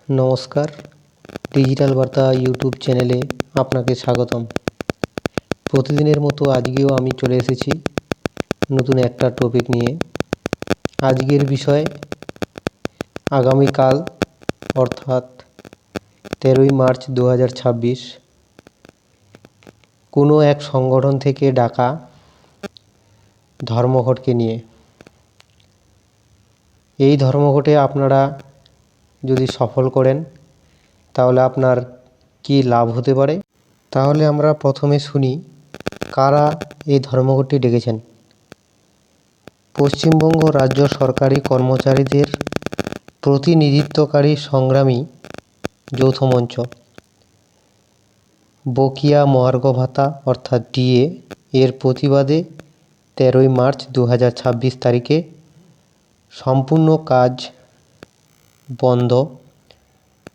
নমস্কার, ডিজিটাল বার্তা ইউটিউব চ্যানেলে আপনাকে স্বাগতম। প্রতিদিনের মতো আজকেও আমি চলে এসেছি নতুন একটা টপিক নিয়ে। আজকের বিষয় আগামীকাল অর্থাৎ 13ই মার্চ 2026 কোনো এক সংগঠন থেকে ডাকা ধর্মঘটকে নিয়ে। এই ধর্মঘটে আপনারা যদি সফল করেন তাহলে আপনার কি লাভ হতে পারে। তাহলে আমরা প্রথমে শুনি কারা এই ধর্মঘটটি ডেকেছেন। পশ্চিমবঙ্গ রাজ্য সরকারি কর্মচারীদের প্রতিনিধিত্বকারী সংগ্রামী যৌথ মঞ্চ, বকেয়া মহার্ঘ ভাতা অর্থাৎ ডিএ এর প্রতিবাদে 13ই মার্চ 2026 তারিখে সম্পূর্ণ কাজ বন্ধ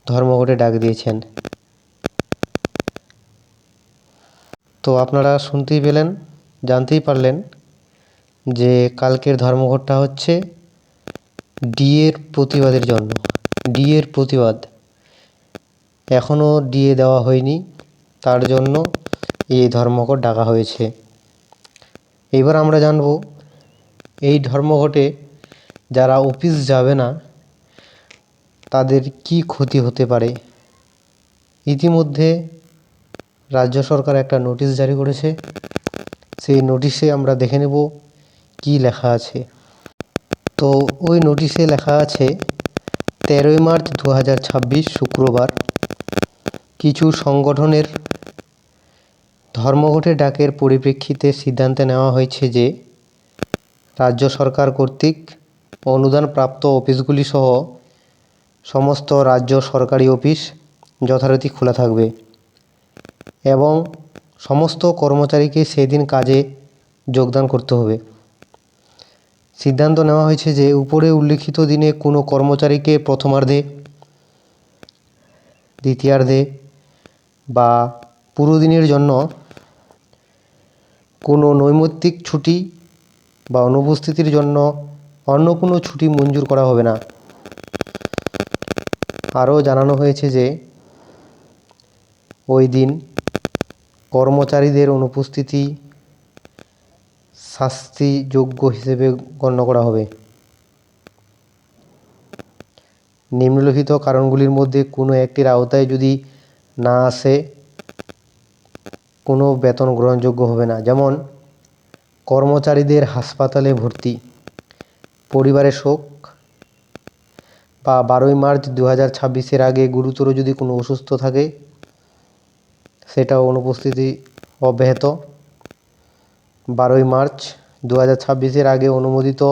ধর্মঘটে ডাক দিয়েছেন। তো আপনারা শুনতেই পেলেন, জানতেই পারলেন যে কালকের ধর্মঘটটা হচ্ছে ডিএর প্রতিবাদের জন্য। ডিএর প্রতিবাদ, এখনও ডিএ দেওয়া হয়নি, তার জন্য এই ধর্মঘট ডাকা হয়েছে। এবার আমরা জানব এই ধর্মঘটে যারা অফিস যাবে না তাদের কি ক্ষতি হতে পারে। ইতিমধ্যে রাজ্য সরকার একটা নোটিশ জারি করেছে, সেই নোটিশে আমরা দেখে নেব কি লেখা আছে। তো ওই নোটিশে লেখা আছে 13ই মার্চ 2026 শুক্রবার কিছু সংগঠনের ধর্মঘটের ডাকের পরিপ্রেক্ষিতে সিদ্ধান্ত নেওয়া হয়েছে যে রাজ্য সরকার কর্তৃক অনুদানপ্রাপ্ত অফিসগুলি সহ সমস্ত রাজ্য সরকারি অফিস যথারীতি খোলা থাকবে এবং সমস্ত কর্মচারীকে সেই দিন কাজে যোগদান করতে হবে। সিদ্ধান্ত নেওয়া হয়েছে যে উপরে উল্লিখিত দিনে কোনো কর্মচারীকে প্রথমার্ধে, দ্বিতীয়ার্ধে বা পুরো দিনের জন্য কোনো নৈমিত্তিক ছুটি বা অনুপস্থিতির জন্য অন্য কোনো ছুটি মঞ্জুর করা হবে না। আরও জানানো হয়েছে যে ওই দিন কর্মচারীদের অনুপস্থিতি শাস্তিযোগ্য হিসেবে গণ্য করা হবে। নিম্নলিখিত কারণগুলির মধ্যে কোনো একটির আওতায় যদি না আসে কোনো বেতন গ্রহণযোগ্য হবে না। যেমন কর্মচারীদের হাসপাতালে ভর্তি, পরিবারের শোক, বা 12ই মার্চ 2026 আগে গুরুতর যদি কোনো অসুস্থ থাকে সেটাও অনুপস্থিতি অব্যাহত। 12ই মার্চ 2026 আগে অনুমোদিত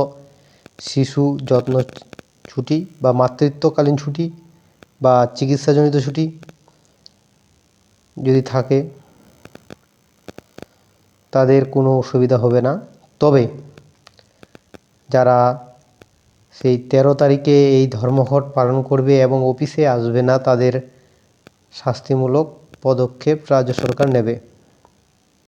শিশু যত্ন ছুটি বা মাতৃত্বকালীন ছুটি বা চিকিৎসাজনিত ছুটি যদি থাকে তাদের কোনো অসুবিধা হবে না। তবে যারা সেই 13 তারিখে এই ধর্মঘট পালন করবে এবং অফিসে আসবে না তাদের শাস্তিমূলক পদক্ষেপ রাজ্য সরকার নেবে।